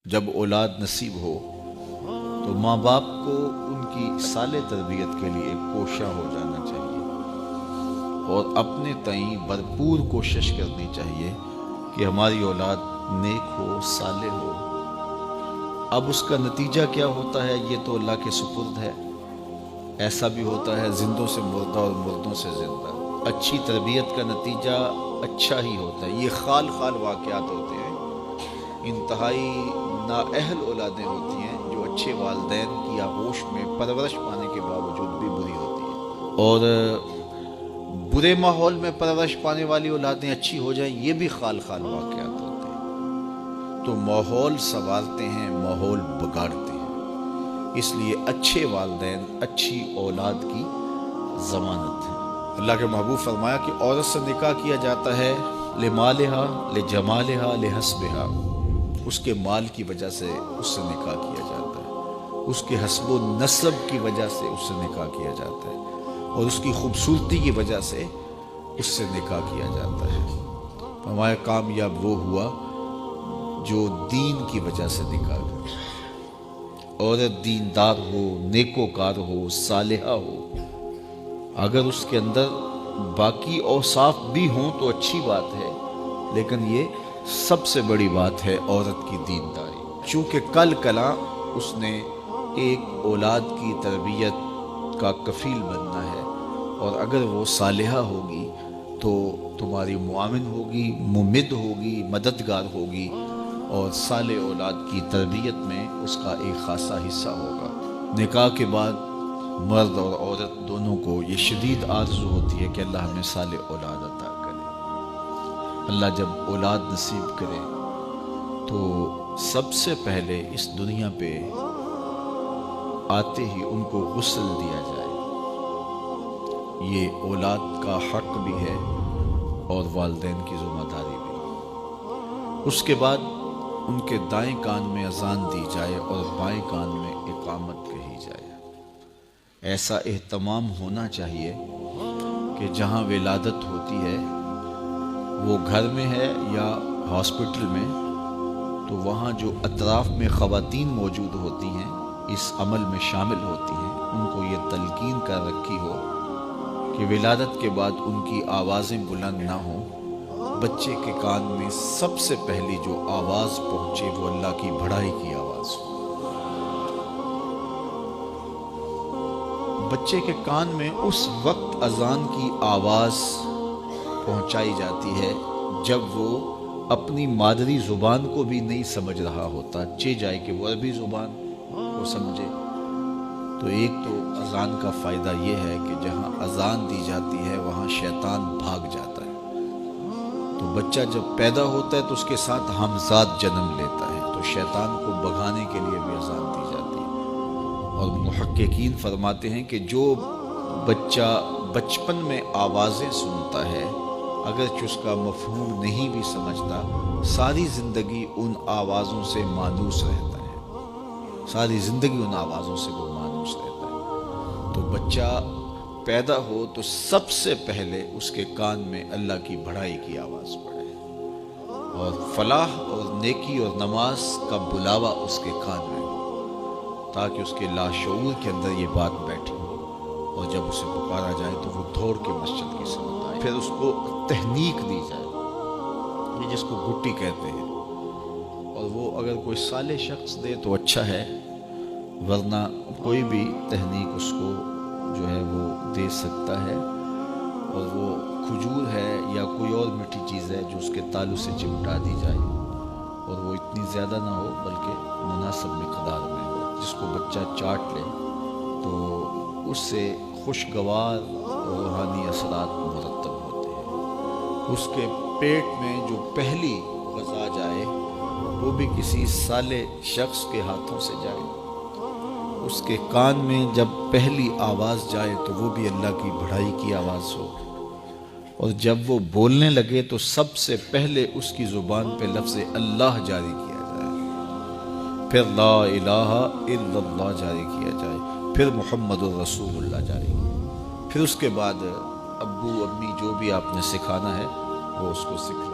جب اولاد نصیب ہو تو ماں باپ کو ان کی صالح تربیت کے لیے کوشاں ہو جانا چاہیے اور اپنے تئیں بھرپور کوشش کرنی چاہیے کہ ہماری اولاد نیک ہو، صالح ہو۔ اب اس کا نتیجہ کیا ہوتا ہے یہ تو اللہ کے سپرد ہے۔ ایسا بھی ہوتا ہے زندوں سے مردہ اور مردوں سے زندہ۔ اچھی تربیت کا نتیجہ اچھا ہی ہوتا ہے۔ یہ خال خال واقعات ہوتے ہیں، انتہائی نااہل اولادیں ہوتی ہیں جو اچھے والدین کی آغوش میں پرورش پانے کے باوجود بھی بری ہوتی ہیں، اور برے ماحول میں پرورش پانے والی اولادیں اچھی ہو جائیں یہ بھی خال خال واقعات ہوتے ہیں۔ تو ماحول سنوارتے ہیں، ماحول بگاڑتے ہیں، اس لیے اچھے والدین اچھی اولاد کی ضمانت ہے۔ اللہ کے محبوب فرمایا کہ عورت سے نکاح کیا جاتا ہے لمالہا، لجمالہا، لحسبہا، اس کے مال کی وجہ سے اس سے نکاح کیا جاتا ہے، اس کے حسب و نسب کی وجہ سے اس سے نکاح کیا جاتا ہے، اور اس کی خوبصورتی کی وجہ سے اس سے نکاح کیا جاتا ہے۔ ہمارا کامیاب وہ ہوا جو دین کی وجہ سے نکاح کرے۔ عورت دیندار ہو، نیکوکار ہو، صالحہ ہو، اگر اس کے اندر باقی اوصاف بھی ہوں تو اچھی بات ہے، لیکن یہ سب سے بڑی بات ہے عورت کی دینداری، چونکہ کل کلاں اس نے ایک اولاد کی تربیت کا کفیل بننا ہے، اور اگر وہ صالحہ ہوگی تو تمہاری معاون ہوگی، ممد ہوگی، مددگار ہوگی، اور صالح اولاد کی تربیت میں اس کا ایک خاصا حصہ ہوگا۔ نکاح کے بعد مرد اور عورت دونوں کو یہ شدید آرزو ہوتی ہے کہ اللہ ہمیں صالح اولاد عطا کرے۔ اللہ جب اولاد نصیب کرے تو سب سے پہلے اس دنیا پہ آتے ہی ان کو غسل دیا جائے۔ یہ اولاد کا حق بھی ہے اور والدین کی ذمہ داری بھی۔ اس کے بعد ان کے دائیں کان میں اذان دی جائے اور بائیں کان میں اقامت کہی جائے۔ ایسا اہتمام ہونا چاہیے کہ جہاں ولادت ہوتی ہے وہ گھر میں ہے یا ہاسپٹل میں، تو وہاں جو اطراف میں خواتین موجود ہوتی ہیں، اس عمل میں شامل ہوتی ہیں، ان کو یہ تلقین کر رکھی ہو کہ ولادت کے بعد ان کی آوازیں بلند نہ ہوں۔ بچے کے کان میں سب سے پہلی جو آواز پہنچے وہ اللہ کی بڑائی کی آواز ہو۔ بچے کے کان میں اس وقت اذان کی آواز پہنچائی جاتی ہے جب وہ اپنی مادری زبان کو بھی نہیں سمجھ رہا ہوتا، چہ جائے کہ وہ عربی زبان کو سمجھے۔ تو ایک تو اذان کا فائدہ یہ ہے کہ جہاں اذان دی جاتی ہے وہاں شیطان بھاگ جاتا ہے۔ تو بچہ جب پیدا ہوتا ہے تو اس کے ساتھ ہمزاد جنم لیتا ہے، تو شیطان کو بھگانے کے لیے بھی اذان دی جاتی ہے۔ اور محققین فرماتے ہیں کہ جو بچہ بچپن میں آوازیں سنتا ہے، اگرچہ اس کا مفہوم نہیں بھی سمجھتا، ساری زندگی ان آوازوں سے مانوس رہتا ہے، ساری زندگی ان آوازوں سے وہ مانوس رہتا ہے۔ تو بچہ پیدا ہو تو سب سے پہلے اس کے کان میں اللہ کی بڑائی کی آواز پڑے، اور فلاح اور نیکی اور نماز کا بلاوا اس کے کان میں ہو، تاکہ اس کے لاشعور کے اندر یہ بات بیٹھی ہو، اور جب اسے پکارا جائے تو وہ دوڑ کے مسجد کی سمت آئے۔ پھر اس کو تحنیک دی جائے، یہ جس کو گٹی کہتے ہیں، اور وہ اگر کوئی صالح شخص دے تو اچھا ہے، ورنہ کوئی بھی تحنیک اس کو جو ہے وہ دے سکتا ہے، اور وہ کھجور ہے یا کوئی اور میٹھی چیز ہے جو اس کے تالو سے چمٹا دی جائے، اور وہ اتنی زیادہ نہ ہو بلکہ مناسب مقدار میں ہو، جس کو بچہ چاٹ لے تو اس سے خوشگوار اور روحانی اثرات مرتب ہوتے ہیں۔ اس کے پیٹ میں جو پہلی غذا جائے وہ بھی کسی صالح شخص کے ہاتھوں سے جائے، اس کے کان میں جب پہلی آواز جائے تو وہ بھی اللہ کی بڑائی کی آواز ہو، اور جب وہ بولنے لگے تو سب سے پہلے اس کی زبان پہ لفظ اللہ جاری کیا جائے، پھر لا الہ الا اللہ جاری کیا جائے، پھر محمد الرسول اللہ جاری کیا، پھر اس کے بعد ابو امی جو بھی آپ نے سکھانا ہے وہ اس کو سکھائے۔